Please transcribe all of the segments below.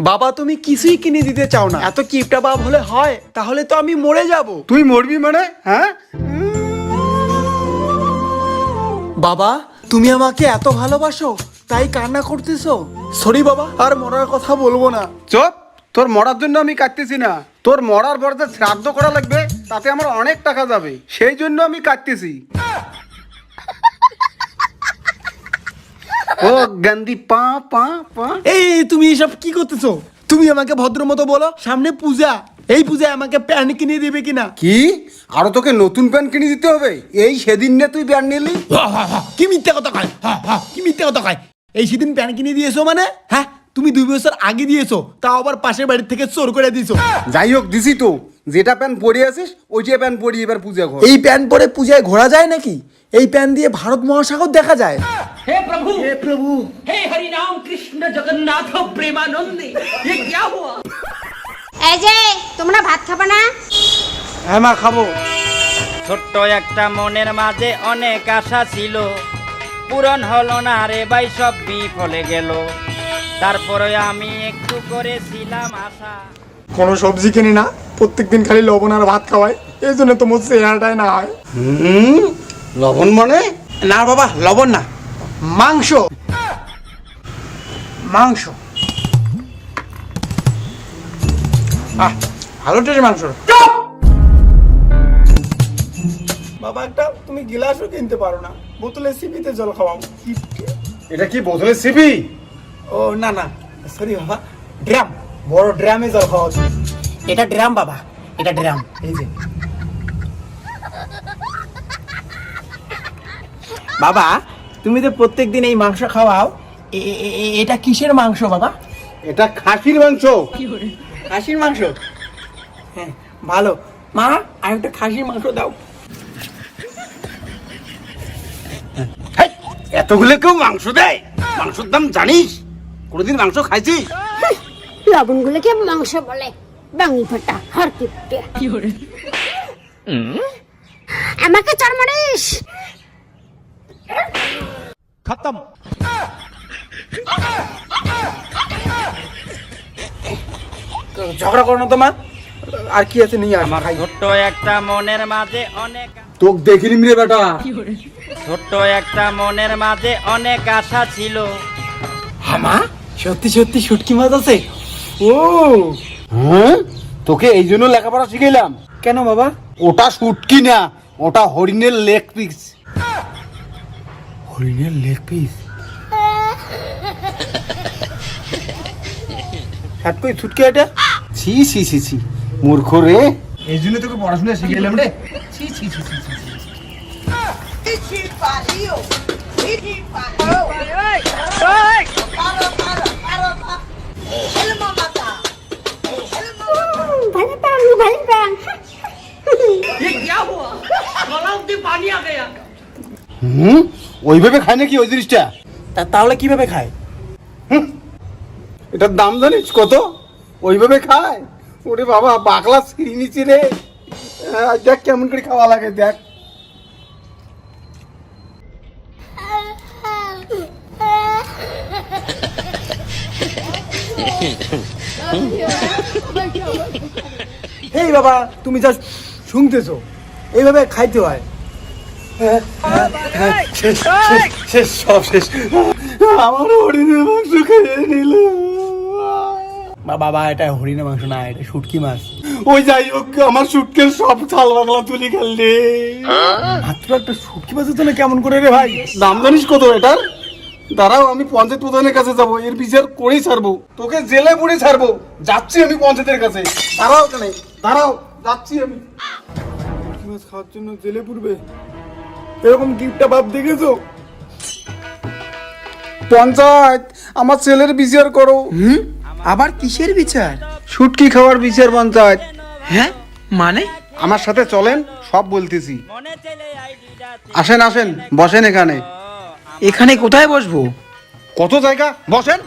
বাবা তুমি কিছুই কিনে দিতে চাও না, এত কিপটা বাপ হলে হয়? তাহলে তো আমি মরে যাব। তুই মরবি মানে? হ্যাঁ বাবা তুমি আমাকে এত ভালোবাসো তাই কান্না করতেছো? সরি বাবা, আর মরার কথা বলবো না। চুপ, তোর মরার জন্য আমি কাটতেছি না, তোর মরার পর যে শ্রাদ্ধ করা লাগবে তাতে আমার অনেক টাকা যাবে, সেই জন্য আমি কাটতেছি। ও গান্ধী পা পা পা। এই তুমি এসব কি করতেছো? তুমি আমাকে ভদ্র মতো বলো, সামনে পূজা, এই পূজায় আমাকে প্যান্ট কিনে দিবে কিনা? কি আরো তোকে নতুন প্যান্ট কিনে দিতে হবে? এই সেদিন না তুই প্যান্ট নিলি? কি মিথ্যা কথা কয়, কি মিথ্যা কথা কয়? এই সেদিন প্যান্ট কিনে দিয়েছো মানে? হ্যাঁ তুমি 2 বছর আগে দিয়েছো, তাও আবার পাশের বাড়ির থেকে চোর করে দিয়েছো। যাই হোক দিছি তো, যেটা প্যান্ট পরে আছিস ওইটা প্যান্ট পরি এবার পূজা ঘর। এই প্যান্ট পরে পূজায় ঘোরা যায় নাকি? এই প্যান্ট দিয়ে ভারত মহাসাগর দেখা যায়। हे प्रभु हे हरि राम कृष्ण जगन्नाथ प्रेमानंदी ये क्या हुआ? এই যে তোমরা ভাত খাবে না? হ্যাঁ মা খাবো। ছোট্ট একটা মনের মাঝে অনেক আশা ছিল, পূরণ হলো না রে ভাই, সব বিফলে গেল। তারপরে আমি একটু করেছিলাম আশা। কোনো সবজি কিনি না, প্রত্যেকদিন খালি লবণ আর ভাত খাওয়ায়, এই জন্য তোমার চেহারাটাই না হয়। লবণ মানে? না বাবা, লবণ না, মাংস। মাংস ভালো টেস্ট মাংস। বাবা একটা তুমি গিলাসও কিনতে পারো না, বোতলে সিপিতে জল খাওয়াও। এটা কি বোতলে সিপি? ও না না সরি বাবা, ড্রাম, বড় ড্রামে জল খাওয়াও তুমি। এটা ড্রাম বাবা, এটা ড্রাম, এই যে। বাবা তুমি তো প্রত্যেকদিন এই মাংস খাওয়াও, এটা কিসের মাংস বাবা? এটা খাসির মাংস। খাসির মাংস? হ্যাঁ ভালো। মা আর একটা খাসির মাংস দাও। এতগুলো কেউ মাংস দেয়? মাংসের দাম জানিস? কোনোদিন মাংস খাইছিস? লবণগুলোকে মাংস বলে, বাঙি ফাটা হার কিপটে। আমাকে চর মারিস? খতম। ঝগড়া করো না তো মা, আর কি আছে নিয়ে আমার খাই। ছোট্ট একটা মনের মাঝে অনেক, তোক দেখিনি রে বেটা। ছোট্ট একটা মনের মাঝে অনেক আশা ছিল। হামা সত্যি সত্যি শুটকি মাছ আছে? ও হ্যাঁ, তোকে এই জন্য লেখাপড়া শিখাইলাম। কেন বাবা? ওটা শুটকি না, ওটা হরিণের লেগ পিস। হরিণের লেগ পিস? হাট কই ছুটকি এটা? ছি ছি ছি ছি, মূর্খ রে। এই জন্য তোকে পড়াশোনা শিখাইলাম রে। ছি ছি ছি ছি ছি। ভালো প্রাণ, ভালো প্রাণ। ये क्या हुआ? गला में पानी आ गया। ওইভাবে খায় নাকি ওই জিনিসটা? তাহলে কিভাবে খায়? এটার দাম জানিস কত? ওইভাবে খায়? ওরে বাবা, বাকলা ছিঁড়ি নিচি রে। দেখ কেমন করে খাওয়া লাগে, দেখ। এই বাবা তুমি যা শুনতেছো, এইভাবে খাইতে হয়। শেষ শেষ শেষ, সব শেষ। আমার হরিণের মাংস খেয়ে নিল। বাবা এটা হরিণের মাংস না, এটা শুটকি মাছ। ওই যাই হোক, আমার সুটকের সব ছাল বাংলা তুলি খেললে। মাত্র একটা শুটকি মাছের জন্য কেমন করে রে ভাই? দাম জানিস কত এটার? দাঁড়াও, আমি পঞ্চায়েত প্রধানের কাছে যাবো, এর বিচার করেই ছাড়বো, তোকে জেলে পুরে ছাড়বো। যাচ্ছি আমি পঞ্চায়েতের কাছে। দাঁড়াও কেন, দাঁড়াও, যাচ্ছি আমি। শুটকি মাছ খাওয়ার জন্য জেলে পুরবে? এরকম গিফটটা বাপ দেখেছো? পঞ্চায়েত, আমার ছেলের বিচার করো। আবার কিসের বিচার? শুটকি খাওয়ার বিচার পঞ্চায়েত। হ্যাঁ মানে? আমার সাথে চলেন, সব বলতেছি। মনে চলে আইডিটা আসেন আসেন, বসেন এখানে। এখানে কোথায় বসবো? কত জায়গা, বসেন।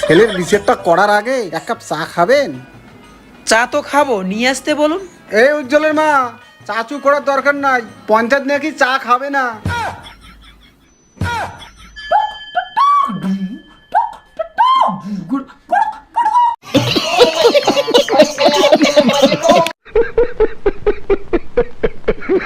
ছেলের বিচারটা করার আগে এক কাপ চা খাবেন? চা তো খাবো, নিয়ে আসতে বলুন। এই উজ্জ্বলের মা, চাচু করার দরকার নাই, পঞ্চায়েত নাকি চা খাবে না। গুড